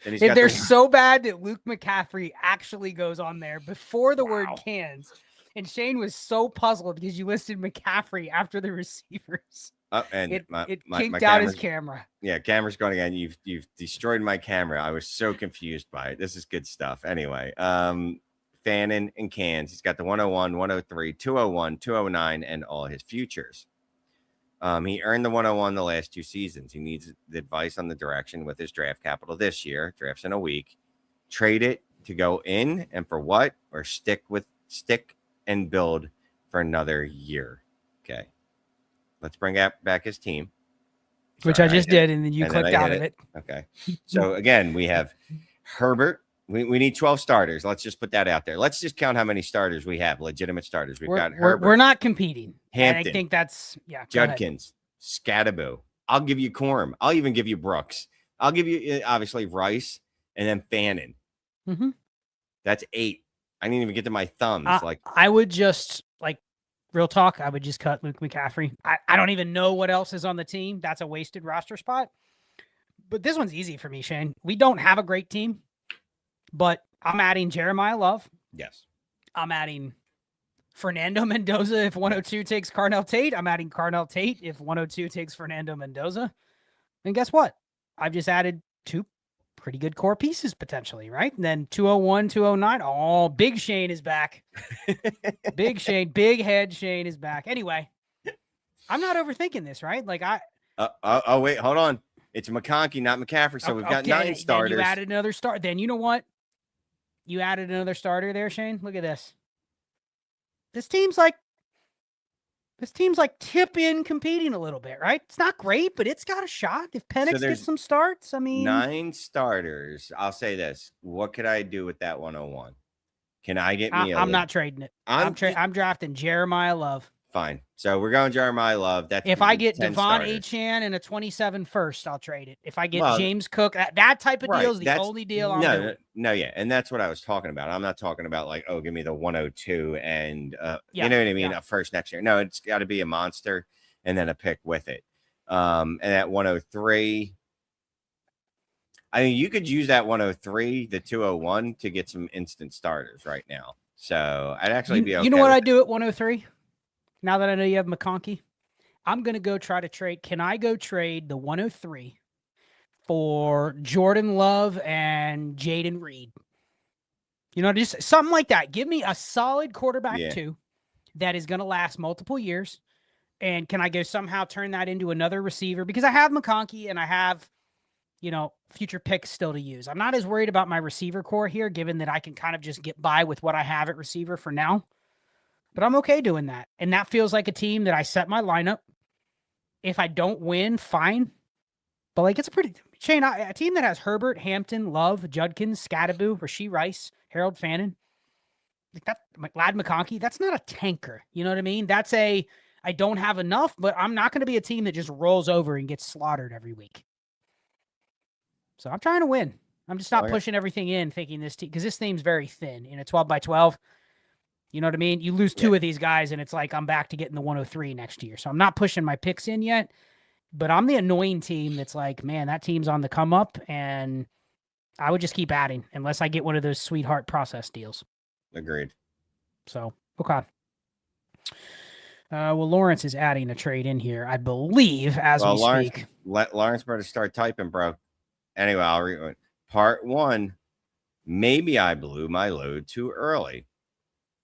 They're so bad that Luke McCaffrey actually goes on there before the word Cans. And Shane was so puzzled because you listed McCaffrey after the receivers. And it kicked out his camera. Yeah, camera's going again. You've destroyed my camera. I was so confused by it. This is good stuff. Anyway, Fannin and Cans. He's got the 101, 103, 201, 209, and all his futures. He earned the 101 the last 2 seasons. He needs the advice on the direction with his draft capital this year. Drafts in a week. Trade it to go in and for what? Or stick and build for another year. Okay. Let's bring back his team. Which I just did, and then you clicked out of it. Okay. So again, we have Herbert. We need 12 starters. Let's just put that out there. Let's just count how many starters we have, legitimate starters. We've got Herbert. We're not competing. Hampton. And I think that's, Judkins, Scadaboo. I'll give you Corum. I'll even give you Brooks. I'll give you, obviously, Rice, and then Fannin. Mm-hmm. That's 8. I didn't even get to my thumbs. I would just, real talk, I would just cut Luke McCaffrey. I don't even know what else is on the team. That's a wasted roster spot. But this one's easy for me, Shane. We don't have a great team, but I'm adding Jeremiah Love. Yes. I'm adding Fernando Mendoza if 102 takes Carnell Tate. I'm adding Carnell Tate if 102 takes Fernando Mendoza. And guess what? I've just added 2 pretty good core pieces potentially, right? And then 201, 209. Oh, Big Shane is back. Big Shane, big head Shane is back. Anyway, I'm not overthinking this, right? Oh, wait, hold on. It's McConkey, not McCaffrey. So we've got 9 starters. Then you added another start. Then you know what? You added another starter there, Shane. Look at this. This team's like tip in competing a little bit, right? It's not great, but it's got a shot. If Penix gets some starts, I mean, 9 starters. I'll say this. What could I do with that 101? Can I get me I'm not trading it. I'm drafting Jeremiah Love. Fine. So we're going Jeremiah Love. That's if I get Devon Achane and a 27 first, I'll trade it. If I get James Cook, that type of deal is the only deal I'm doing. No, yeah. And that's what I was talking about. I'm not talking about like, oh, give me the 102 and you know what I mean? A first next year. No, it's got to be a monster and then a pick with it. And at 103, I mean, you could use that 103, the 201 to get some instant starters right now. So I'd actually be okay. You know what I do at 103? Now that I know you have McConkey, I'm going to go try to trade. Can I go trade the 103 for Jordan Love and Jaden Reed? You know, just something like that. Give me a solid quarterback too that is going to last multiple years. And can I go somehow turn that into another receiver? Because I have McConkey and I have, you know, future picks still to use. I'm not as worried about my receiver core here, given that I can kind of just get by with what I have at receiver for now. But I'm okay doing that. And that feels like a team that I set my lineup. If I don't win, fine. But like, it's a pretty Shane, a team that has Herbert, Hampton, Love, Judkins, Scadaboo, Rashee Rice, Harold Fannin, like that, Lad McConkey, that's not a tanker. You know what I mean? That's I don't have enough, but I'm not going to be a team that just rolls over and gets slaughtered every week. So I'm trying to win. I'm just not pushing everything in thinking this team, because this team's very thin in a 12 by 12. You know what I mean? You lose 2 of these guys, and it's like I'm back to getting the 103 next year. So I'm not pushing my picks in yet, but I'm the annoying team that's like, man, that team's on the come up, and I would just keep adding unless I get one of those sweetheart process deals. Agreed. So, okay. Well, Lawrence is adding a trade in here, I believe, as we speak. Let Lawrence better start typing, bro. Anyway, I'll read part 1. Maybe I blew my load too early.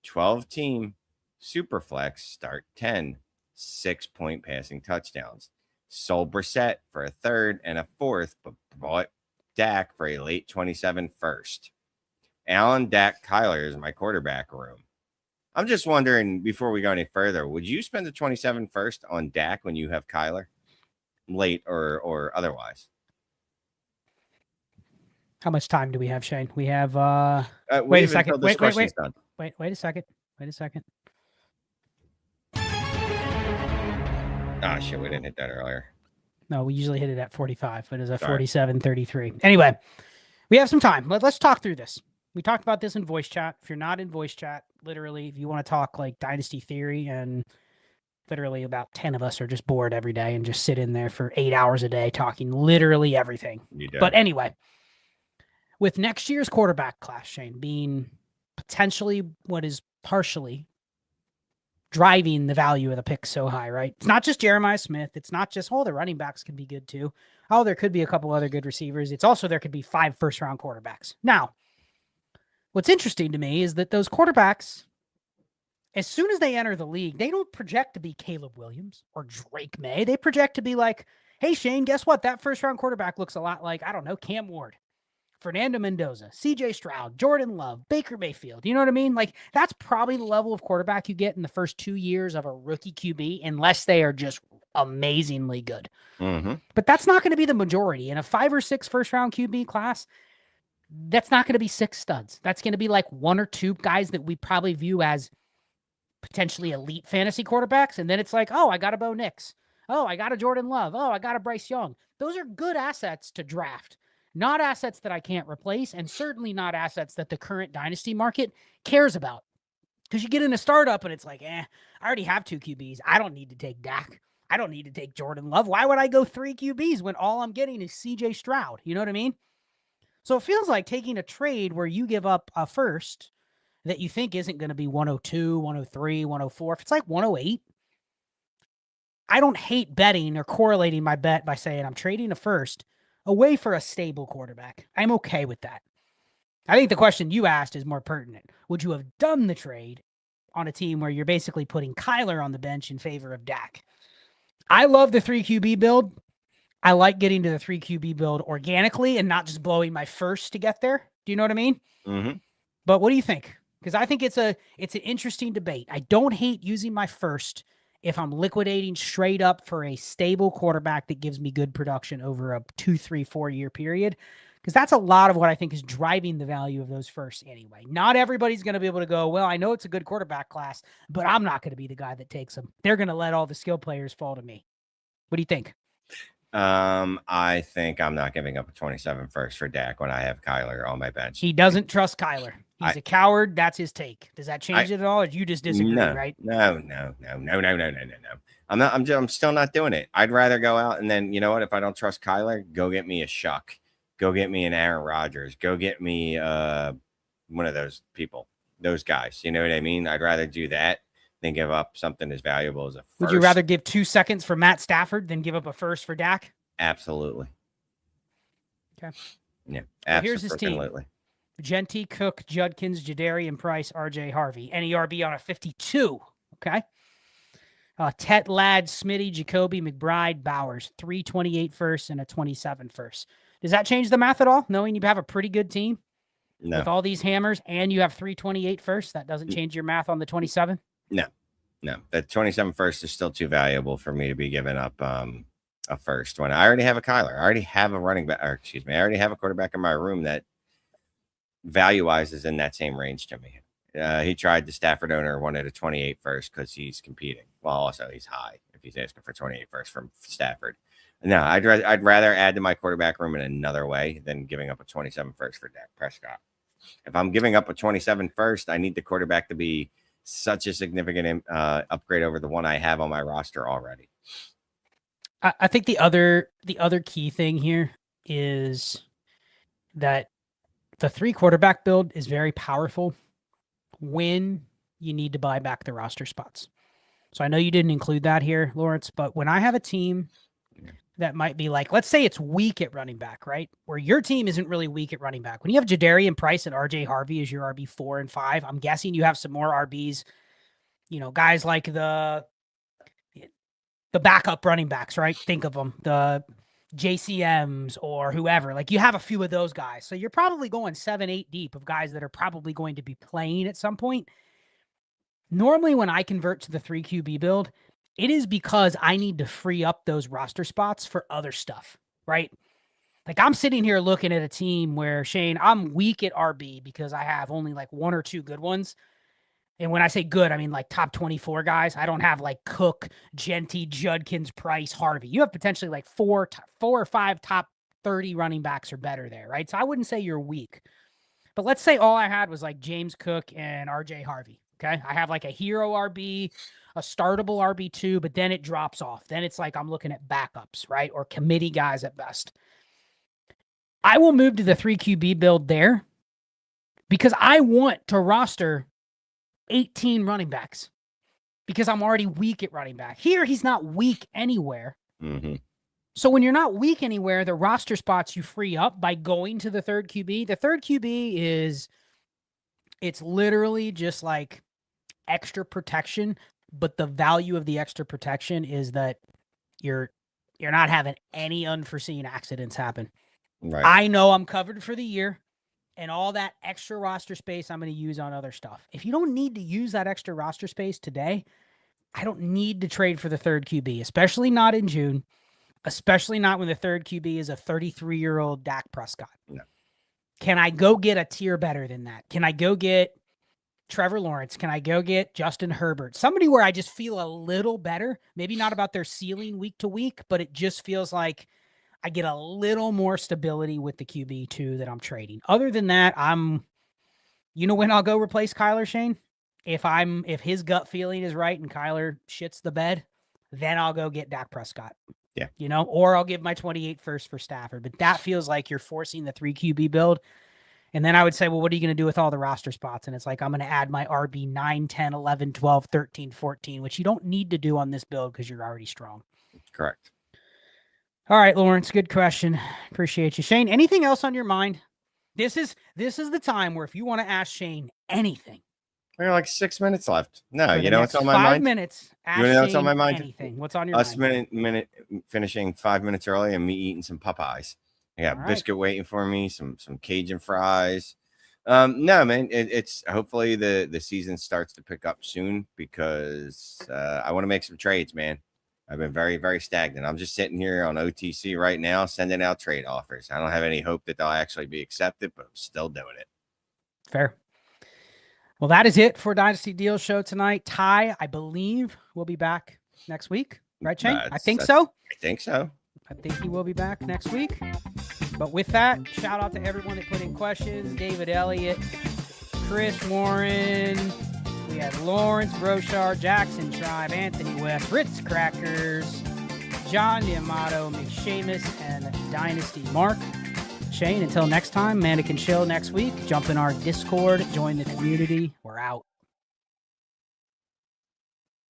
12-team Superflex start 10, 6-point passing touchdowns. Sold Brissett for a 3rd and a 4th, but bought Dak for a late 27 first. Allen, Dak, Kyler is my quarterback room. I'm just wondering, before we go any further, would you spend the 27 first on Dak when you have Kyler? Late or otherwise? How much time do we have, Shane? We have wait a second. Wait a second. Oh shit, we didn't hit that earlier. No, we usually hit it at 45, but it's a 47:33. Anyway, we have some time. Let's talk through this. We talked about this in voice chat. If you're not in voice chat, literally, if you want to talk like Dynasty Theory, and literally about 10 of us are just bored every day and just sit in there for 8 hours a day talking literally everything. But anyway, with next year's quarterback class, Shane, being potentially what is partially driving the value of the pick so high, right? It's not just Jeremiah Smith. It's not just, the running backs can be good too. There could be a couple other good receivers. It's also, there could be 5 first-round quarterbacks. Now, what's interesting to me is that those quarterbacks, as soon as they enter the league, they don't project to be Caleb Williams or Drake May. They project to be like, hey, Shane, guess what? That first-round quarterback looks a lot like, I don't know, Cam Ward, Fernando Mendoza, CJ Stroud, Jordan Love, Baker Mayfield. You know what I mean? Like, that's probably the level of quarterback you get in the first 2 years of a rookie QB, unless they are just amazingly good. Mm-hmm. But that's not going to be the majority. In a 5 or 6 first-round QB class, that's not going to be 6 studs. That's going to be like 1 or 2 guys that we probably view as potentially elite fantasy quarterbacks. And then it's like, I got a Bo Nix. I got a Jordan Love. I got a Bryce Young. Those are good assets to draft. Not assets that I can't replace, and certainly not assets that the current dynasty market cares about. Because you get in a startup and it's like, I already have 2 QBs. I don't need to take Dak. I don't need to take Jordan Love. Why would I go 3 QBs when all I'm getting is CJ Stroud? You know what I mean? So it feels like taking a trade where you give up a first that you think isn't going to be 102, 103, 104. If it's like 108, I don't hate betting or correlating my bet by saying I'm trading a first away for a stable quarterback. I'm okay with that. I think the question you asked is more pertinent. Would you have done the trade on a team where you're basically putting Kyler on the bench in favor of Dak? I love the 3 QB build. I like getting to the 3 QB build organically and not just blowing my first to get there. Do you know what I mean? Mm-hmm. But what do you think? Because I think it's an interesting debate. I don't hate using my first if I'm liquidating straight up for a stable quarterback that gives me good production over a 2, 3, 4 year period. Because that's a lot of what I think is driving the value of those firsts anyway. Not everybody's going to be able to go, well, I know it's a good quarterback class, but I'm not going to be the guy that takes them. They're going to let all the skill players fall to me. What do you think? I think I'm not giving up a 27 first for Dak when I have Kyler on my bench. He doesn't trust Kyler. He's a coward. That's his take. Does that change it at all? Or you just disagree, right? No. I'm still not doing it. I'd rather go out and then, you know what? If I don't trust Kyler, go get me a Shuck. Go get me an Aaron Rodgers. Go get me one of those people, those guys. You know what I mean? I'd rather do that than give up something as valuable as a first. Would you rather give 2 seconds for Matt Stafford than give up a first for Dak? Absolutely. Okay. Yeah. Well, here's his team. Genty, Cook, Judkins, Jadarian Price, RJ Harvey. NERB on a 52. Okay. Tet, Ladd, Smitty, Jacoby, McBride, Bowers. 328 first and a 27 first. Does that change the math at all? Knowing you have a pretty good team with all these hammers and you have 328 first, that doesn't change your math on the 27? No. The 27 first is still too valuable for me to be giving up a first when I already have a Kyler. I already have a running back, I already have a quarterback in my room that value-wise is in that same range to me. He tried the Stafford owner, wanted a 28 first because he's competing. Well, also he's high if he's asking for 28 first from Stafford. No, I'd rather add to my quarterback room in another way than giving up a 27 first for Dak Prescott. If I'm giving up a 27 first, I need the quarterback to be such a significant upgrade over the one I have on my roster already. I think the other key thing here is that the 3 quarterback build is very powerful when you need to buy back the roster spots. So I know you didn't include that here, Lawrence, but when I have a team that might be like, let's say it's weak at running back, right? Where your team isn't really weak at running back. When you have Jadarian Price and RJ Harvey as your RB 4 and 5, I'm guessing you have some more RBs, guys like the backup running backs, right? Think of them, the JCMs or whoever. Like you have a few of those guys. So you're probably going 7, 8 deep of guys that are probably going to be playing at some point. Normally when I convert to the 3 QB build, it is because I need to free up those roster spots for other stuff, right? Like I'm sitting here looking at a team where, Shane, I'm weak at RB because I have only like 1 or 2 good ones. And when I say good, I mean like top 24 guys. I don't have like Cook, Genty, Judkins, Price, Harvey. You have potentially like 4 or 5 top 30 running backs or better there, right? So I wouldn't say you're weak. But let's say all I had was like James Cook and RJ Harvey, okay? I have like a hero RB, a startable RB2, but then it drops off. Then it's like I'm looking at backups, right? Or committee guys at best. I will move to the 3 QB build there because I want to roster 18 running backs because I'm already weak at running back. Here, he's not weak anywhere. Mm-hmm. So when you're not weak anywhere, the roster spots you free up by going to the 3rd QB. The 3rd QB it's literally just like extra protection, but the value of the extra protection is that you're not having any unforeseen accidents happen. Right. I know I'm covered for the year. And all that extra roster space I'm going to use on other stuff. If you don't need to use that extra roster space today, I don't need to trade for the 3rd QB, especially not in June, especially not when the 3rd QB is a 33-year-old Dak Prescott. No. Can I go get a tier better than that? Can I go get Trevor Lawrence? Can I go get Justin Herbert? Somebody where I just feel a little better, maybe not about their ceiling week to week, but it just feels like I get a little more stability with the QB2 that I'm trading. Other than that, when I'll go replace Kyler, Shane? If his gut feeling is right and Kyler shits the bed, then I'll go get Dak Prescott. Yeah. Or I'll give my 28 first for Stafford. But that feels like you're forcing the 3 QB build. And then I would say, well, what are you going to do with all the roster spots? And it's like, I'm going to add my RB 9, 10, 11, 12, 13, 14, which you don't need to do on this build because you're already strong. Correct. All right, Lawrence, good question. Appreciate you. Shane, anything else on your mind? This is the time where if you want to ask Shane anything, We got like 6 minutes left. No, For you the know next what's on my 5 mind? minutes. Ask You know what's on Shane my mind? anything. What's on your Us mind? finishing 5 minutes early and me eating some Popeyes. I got All right. biscuit waiting for me, some Cajun fries. No, man, it's hopefully the season starts to pick up soon because I want to make some trades, man. I've been very, very stagnant. I'm just sitting here on OTC right now, sending out trade offers. I don't have any hope that they'll actually be accepted, but I'm still doing it. Fair. Well, that is it for Dynasty Deal Show tonight. Ty, I believe, will be back next week. Right, Shane? I think so. I think so. I think he will be back next week. But with that, shout out to everyone that put in questions. David Elliott, Chris Warren. We had Lawrence Brochard, Jackson Tribe, Anthony West, Ritz Crackers, John D'Amato, McShamus, and Dynasty Mark. Shane, until next time, Manic and Chill next week. Jump in our Discord, join the community. We're out.